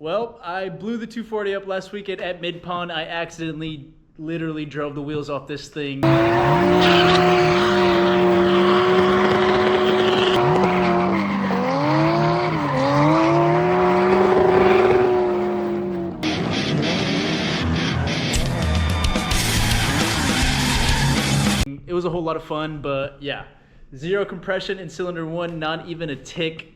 Well, I blew the 240 up last weekend at Midpond. I accidentally literally drove the wheels off this thing. It was a whole lot of fun, but yeah. Zero compression in cylinder 1, not even a tick.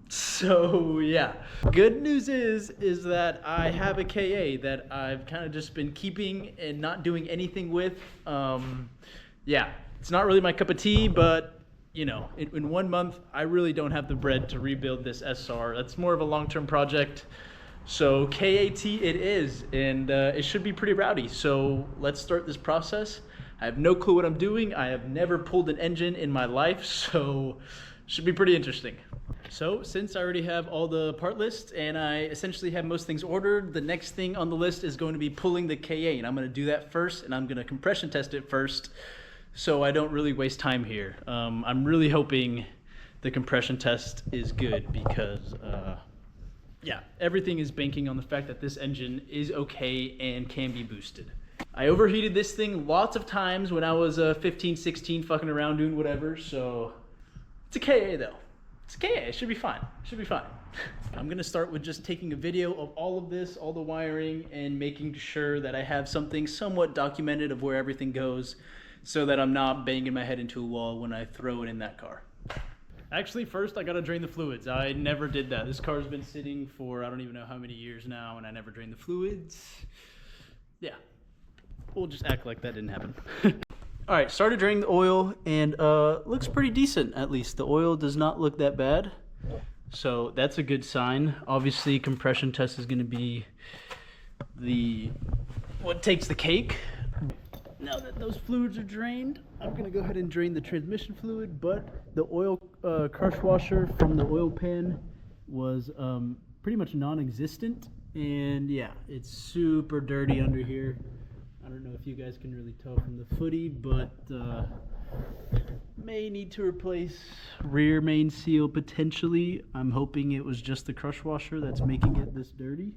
So yeah. Good news is that I have a KA that I've kind of just been keeping and not doing anything with. Yeah, it's not really my cup of tea, but you know, in 1 month, I really don't have the bread to rebuild this SR. That's more of a long-term project. So KAT it is, and it should be pretty rowdy. So let's start this process. I have no clue what I'm doing. I have never pulled an engine in my life, so should be pretty interesting. So since I already have all the part lists and I essentially have most things ordered, the next thing on the list is going to be pulling the KA, and I'm going to do that first, and I'm going to compression test it first so I don't really waste time here. I'm really hoping the compression test is good because yeah, everything is banking on the fact that this engine is okay and can be boosted. I overheated this thing lots of times when I was 15, 16, fucking around doing whatever, so it's a KA though. It's a KA, it should be fine, it should be fine. I'm gonna start with just taking a video of all of this, all the wiring, and making sure that I have something somewhat documented of where everything goes so that I'm not banging my head into a wall when I throw it in that car. Actually, first I gotta drain the fluids. I never did that. This car's been sitting for I don't even know how many years now, and I never drained the fluids. Yeah. We'll just act like that didn't happen. All right, started draining the oil, and looks pretty decent, at least. The oil does not look that bad, so that's a good sign. Obviously, compression test is gonna be what takes the cake. Now that those fluids are drained, I'm gonna go ahead and drain the transmission fluid, but the oil crush washer from the oil pan was pretty much non-existent, and yeah, it's super dirty under here. I don't know if you guys can really tell from the footy, but may need to replace rear main seal potentially. I'm hoping it was just the crush washer that's making it this dirty.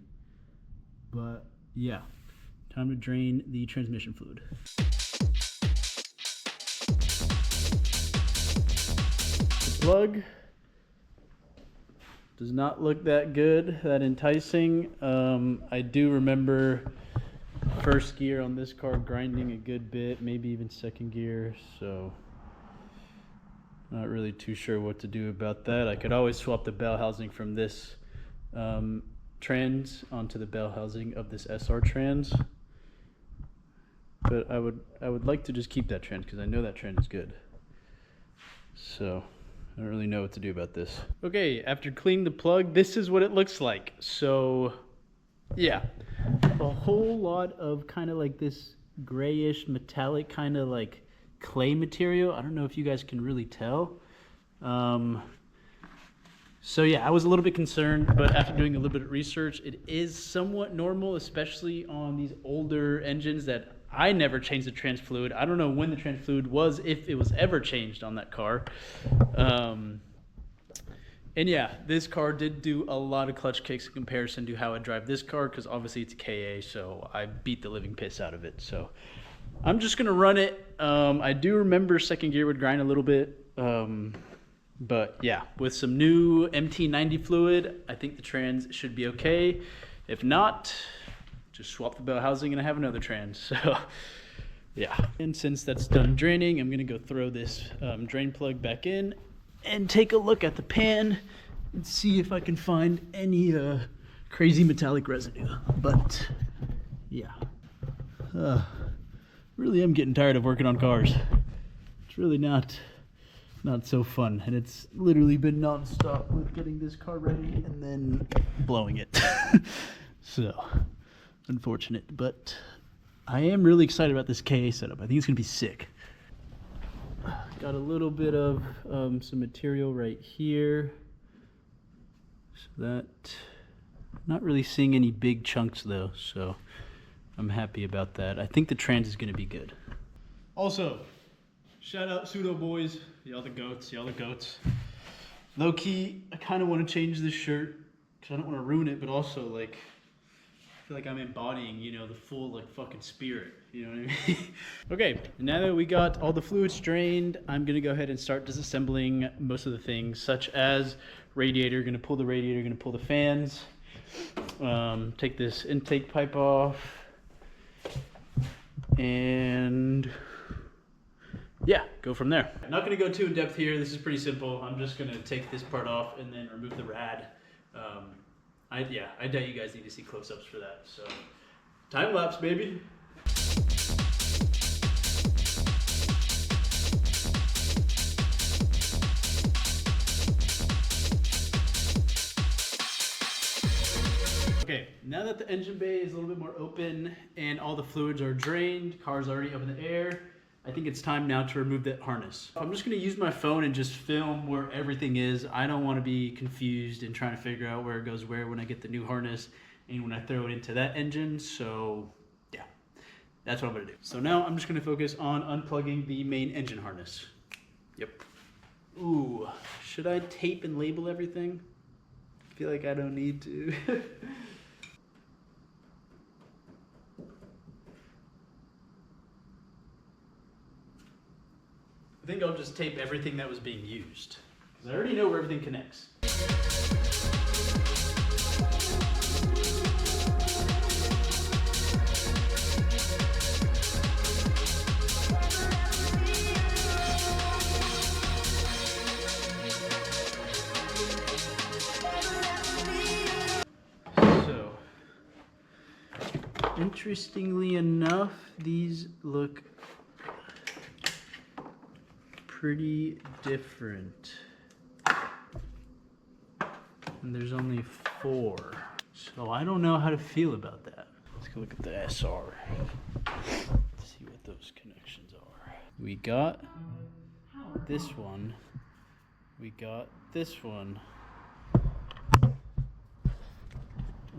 But yeah, time to drain the transmission fluid. The plug does not look that good, that enticing. I do remember first gear on this car grinding a good bit, maybe even second gear, so not really too sure what to do about that. I could always swap the bell housing from this trans onto the bell housing of this SR trans, but I would like to just keep that trans because I know that trans is good. So I don't really know what to do about this. Okay, after cleaning the plug, this is what it looks like. So yeah, a whole lot of kind of like this grayish metallic kind of like clay material. I don't know if you guys can really tell. So yeah, I was a little bit concerned, but after doing a little bit of research, it is somewhat normal, especially on these older engines that I never changed the trans fluid. I don't know when the trans fluid was, if it was ever changed on that car. And yeah, this car did do a lot of clutch kicks in comparison to how I drive this car, because obviously it's a KA, so I beat the living piss out of it. So I'm just gonna run it. I do remember second gear would grind a little bit, but yeah, with some new MT90 fluid, I think the trans should be okay. If not, just swap the bell housing and I have another trans. So yeah, and since that's done draining, I'm gonna go throw this drain plug back in and take a look at the pan and see if I can find any crazy metallic residue. But yeah, really am getting tired of working on cars. It's really not so fun, and it's literally been non-stop with getting this car ready and then blowing it. So unfortunate, but I am really excited about this KA setup. I think it's gonna be sick. Got a little bit of some material right here, so that not really seeing any big chunks though, so I'm happy about that. I think the trans is gonna be good. Also, shout out Pseudo Boys, y'all the goats, y'all the goats. Low key, I kind of want to change this shirt because I don't want to ruin it, but also like I feel like I'm embodying, you know, the full like fucking spirit. You know what I mean? Okay, now that we got all the fluids drained, I'm gonna go ahead and start disassembling most of the things, such as radiator. Gonna pull the radiator, gonna pull the fans, take this intake pipe off, and yeah, go from there. I'm not gonna go too in depth here. This is pretty simple. I'm just gonna take this part off and then remove the rad. I doubt you guys need to see close-ups for that. So, time lapse, baby. Okay, now that the engine bay is a little bit more open and all the fluids are drained, car's already up in the air, I think it's time now to remove that harness. I'm just gonna use my phone and just film where everything is. I don't wanna be confused and trying to figure out where it goes where when I get the new harness and when I throw it into that engine. So yeah, that's what I'm gonna do. So now I'm just gonna focus on unplugging the main engine harness. Yep. Ooh, should I tape and label everything? I feel like I don't need to. I think I'll just tape everything that was being used, because I already know where everything connects. So, interestingly enough, these look pretty different, and there's only 4, so I don't know how to feel about that. Let's go look at the SR, see what those connections are. We got this one, we got this one,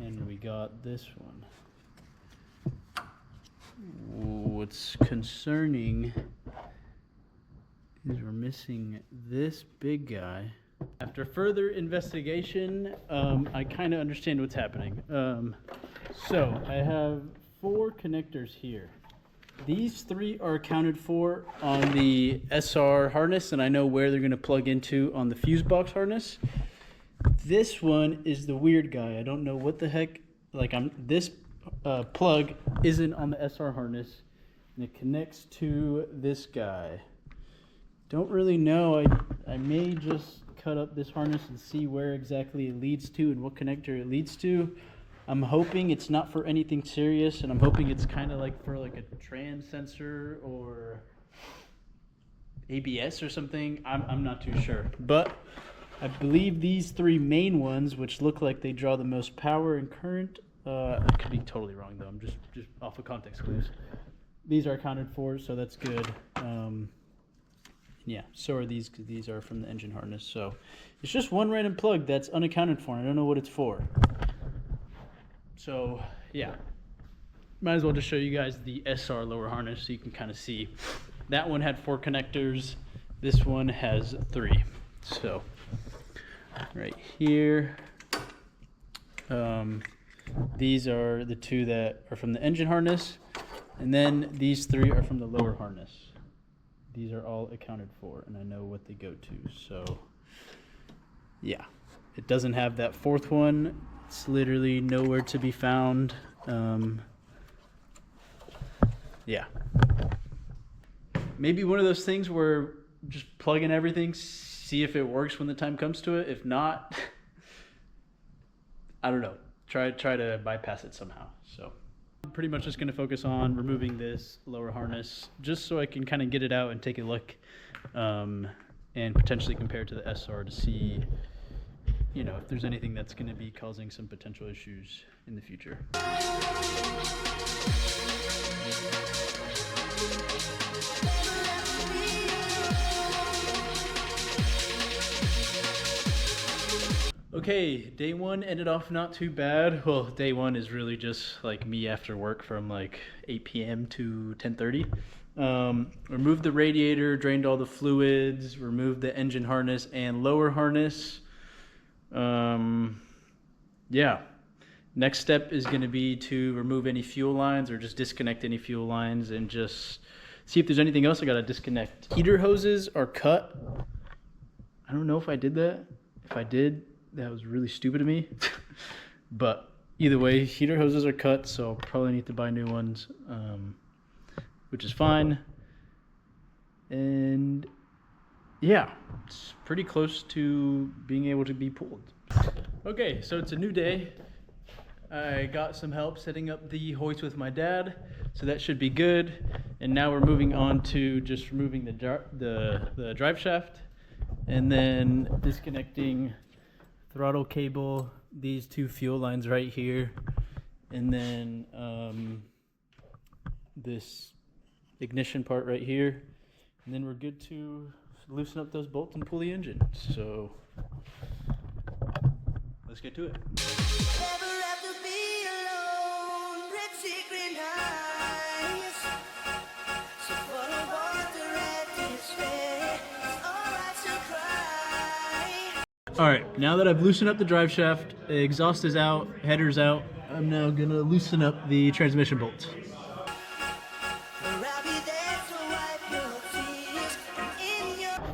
and we got this one. What's concerning is we're missing this big guy. After further investigation, I kind of understand what's happening. So I have 4 connectors here. These 3 are accounted for on the SR harness, and I know where they're gonna plug into on the fuse box harness. This one is the weird guy. I don't know what the heck, this plug isn't on the SR harness, and it connects to this guy. Don't really know. I may just cut up this harness and see where exactly it leads to and what connector it leads to. I'm hoping it's not for anything serious, and I'm hoping it's kind of like for like a trans sensor or ABS or something. I'm not too sure, but I believe these 3 main ones, which look like they draw the most power and current, I could be totally wrong though. I'm just off of context clues. These are accounted for, so that's good. Yeah, so are these, because these are from the engine harness. So it's just one random plug that's unaccounted for, and I don't know what it's for. So yeah, might as well just show you guys the SR lower harness so you can kind of see. That one had 4 connectors. This one has 3. So right here, these are the 2 that are from the engine harness, and then these 3 are from the lower harness. These are all accounted for, and I know what they go to. So yeah, it doesn't have that 4th one. It's literally nowhere to be found. Yeah, maybe one of those things where just plug in everything, see if it works when the time comes to it. If not, I don't know, try to bypass it somehow. So I'm pretty much just going to focus on removing this lower harness just so I can kind of get it out and take a look, and potentially compare it to the SR to see, you know, if there's anything that's going to be causing some potential issues in the future. Okay, day 1 ended off not too bad. Well, day 1 is really just like me after work from like 8 p.m. to 10:30. Removed the radiator, drained all the fluids, removed the engine harness and lower harness. yeah. Next step is going to be to remove any fuel lines or just disconnect any fuel lines and just see if there's anything else I got to disconnect. Heater hoses are cut. I don't know if I did that. If I did, that was really stupid of me. But either way, heater hoses are cut, so I'll probably need to buy new ones, which is fine. And yeah, it's pretty close to being able to be pulled. Okay, so it's a new day. I got some help setting up the hoist with my dad, so that should be good. And now we're moving on to just removing the drive shaft and then disconnecting throttle cable, these two fuel lines right here, and then this ignition part right here. And then we're good to loosen up those bolts and pull the engine. So let's get to it. All right, now that I've loosened up the drive shaft, exhaust is out, header's out, I'm now gonna loosen up the transmission bolts.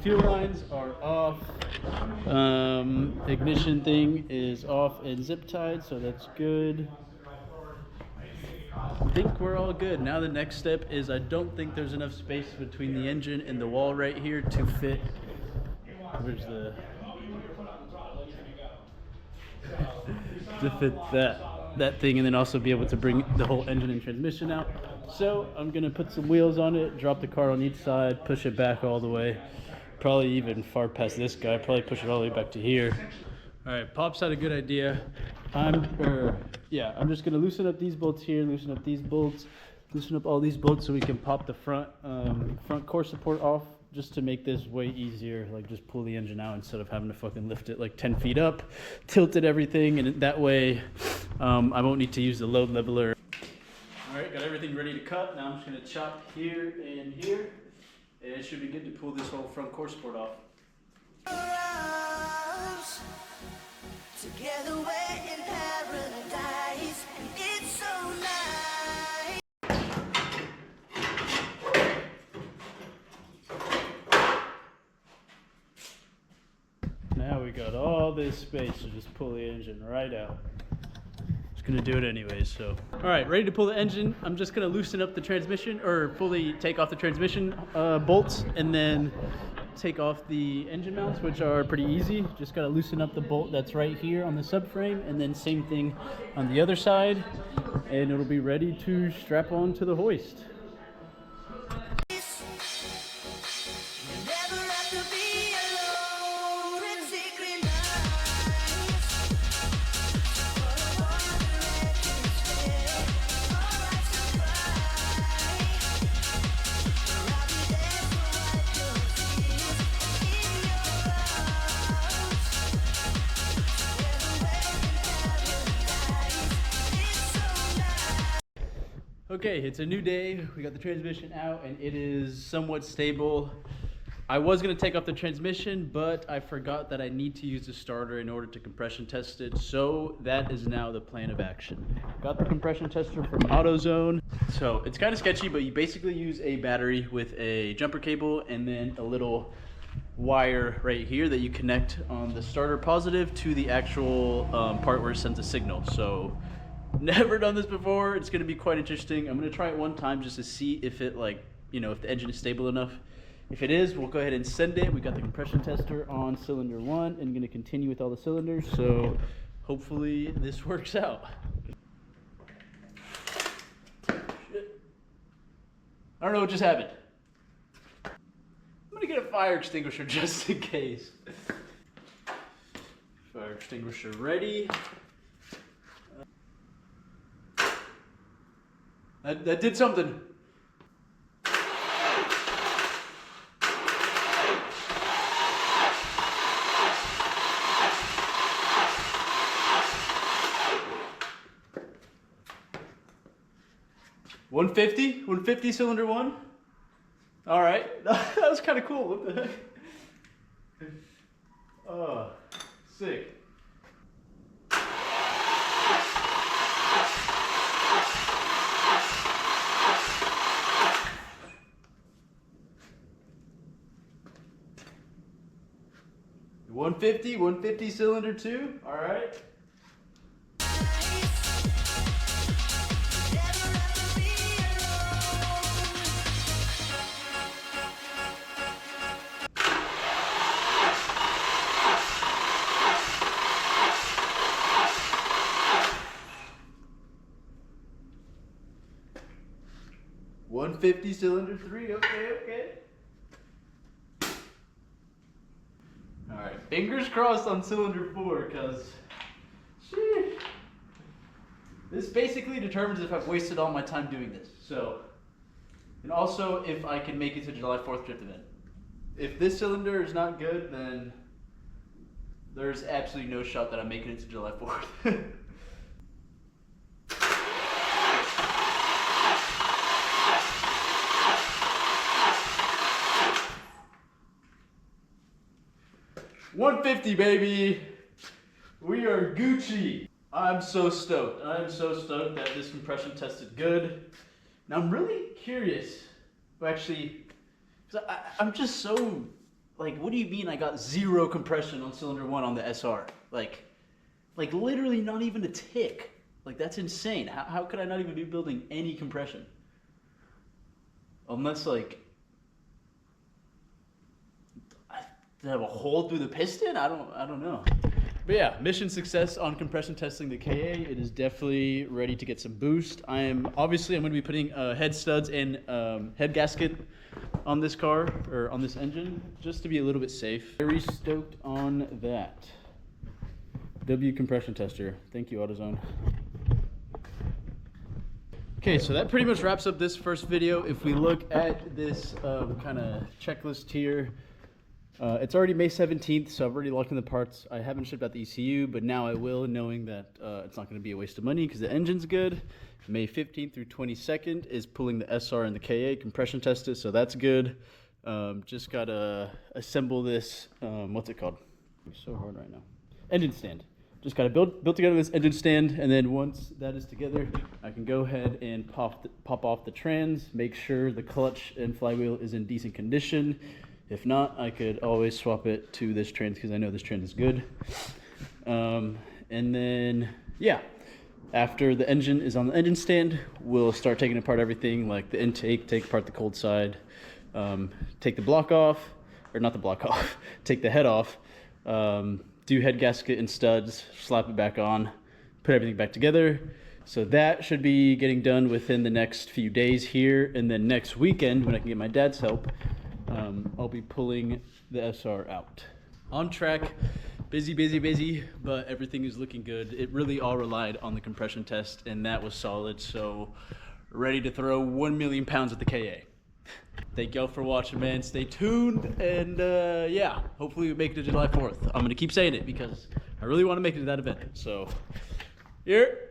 Fuel lines are off. Ignition thing is off and zip tied, so that's good. I think we're all good. Now the next step is I don't think there's enough space between the engine and the wall right here to fit. Where's the to fit that thing, and then also be able to bring the whole engine and transmission out. So I'm gonna put some wheels on it, drop the car on each side, push it back all the way, probably even far past this guy, probably push it all the way back to here. All right, Pops had a good idea. I'm just gonna loosen up these bolts here, loosen up these bolts, loosen up all these bolts so we can pop the front core support off, just to make this way easier. Like, just pull the engine out instead of having to fucking lift it like 10 feet up, tilt it, everything, and that way I won't need to use the load leveler. All right, got everything ready to cut. Now I'm just gonna chop here and here, and it should be good to pull this whole front core support off. Together we're in paradise, and it's so nice. Now we got all this space to just pull the engine right out. Just gonna do it anyways, so. All right, ready to pull the engine. I'm just gonna loosen up the transmission, or fully take off the transmission bolts, and then take off the engine mounts, which are pretty easy. Just gotta loosen up the bolt that's right here on the subframe, and then same thing on the other side, and it'll be ready to strap on to the hoist. Okay, it's a new day. We got the transmission out and it is somewhat stable. I was gonna take off the transmission, but I forgot that I need to use the starter in order to compression test it. So that is now the plan of action. Got the compression tester from AutoZone. So it's kind of sketchy, but you basically use a battery with a jumper cable and then a little wire right here that you connect on the starter positive to the actual part where it sends a signal. So never done this before. It's going to be quite interesting. I'm going to try it one time just to see if it, like, you know, if the engine is stable enough. If it is, we'll go ahead and send it. We got the compression tester on cylinder 1 and going to continue with all the cylinders. So hopefully this works out. Shit. I don't know what just happened. I'm going to get a fire extinguisher just in case. Fire extinguisher ready. That did something. $150 cylinder 1. All right, that was kind of cool. What the heck? Oh, sick. 150 cylinder 2. All right. $150 cylinder 3. Okay. All right, fingers crossed on cylinder 4, because this basically determines if I've wasted all my time doing this. So, and also if I can make it to July 4th drift event. If this cylinder is not good, then there's absolutely no shot that I'm making it to July 4th. $150, baby. We are Gucci. I'm so stoked. I'm so stoked that this compression tested good. Now I'm really curious. Well, actually, I'm just so like, what do you mean I got 0 compression on cylinder 1 on the SR? Like literally not even a tick. Like, that's insane. How could I not even be building any compression? Unless like, did I have a hole through the piston? I don't know. But yeah, mission success on compression testing the KA. It is definitely ready to get some boost. I'm going to be putting head studs and head gasket on this car, or on this engine, just to be a little bit safe. Very stoked on that. W compression tester. Thank you, AutoZone. Okay, so that pretty much wraps up this first video. If we look at this kind of checklist here, it's already May 17th, so I've already locked in the parts. I haven't shipped out the ECU, but now I will, knowing that it's not going to be a waste of money because the engine's good. May 15th through 22nd is pulling the SR and the KA, compression tested, so that's good. Just got to assemble this, what's it called? It's so hard right now. Engine stand. Just got to build together this engine stand, and then once that is together, I can go ahead and pop off the trans, make sure the clutch and flywheel is in decent condition. If not, I could always swap it to this trans because I know this trans is good. And then, yeah, after the engine is on the engine stand, we'll start taking apart everything, like the intake, take apart the cold side, take the block off, or not the block off, take the head off, do head gasket and studs, slap it back on, put everything back together. So that should be getting done within the next few days here, and then next weekend, when I can get my dad's help, I'll be pulling the SR out. On track, busy, but everything is looking good. It really all relied on the compression test, and that was solid, so ready to throw 1 million pounds at the KA. Thank y'all for watching, man. Stay tuned, and yeah, hopefully we make it to July 4th. I'm gonna keep saying it because I really want to make it to that event. So, here.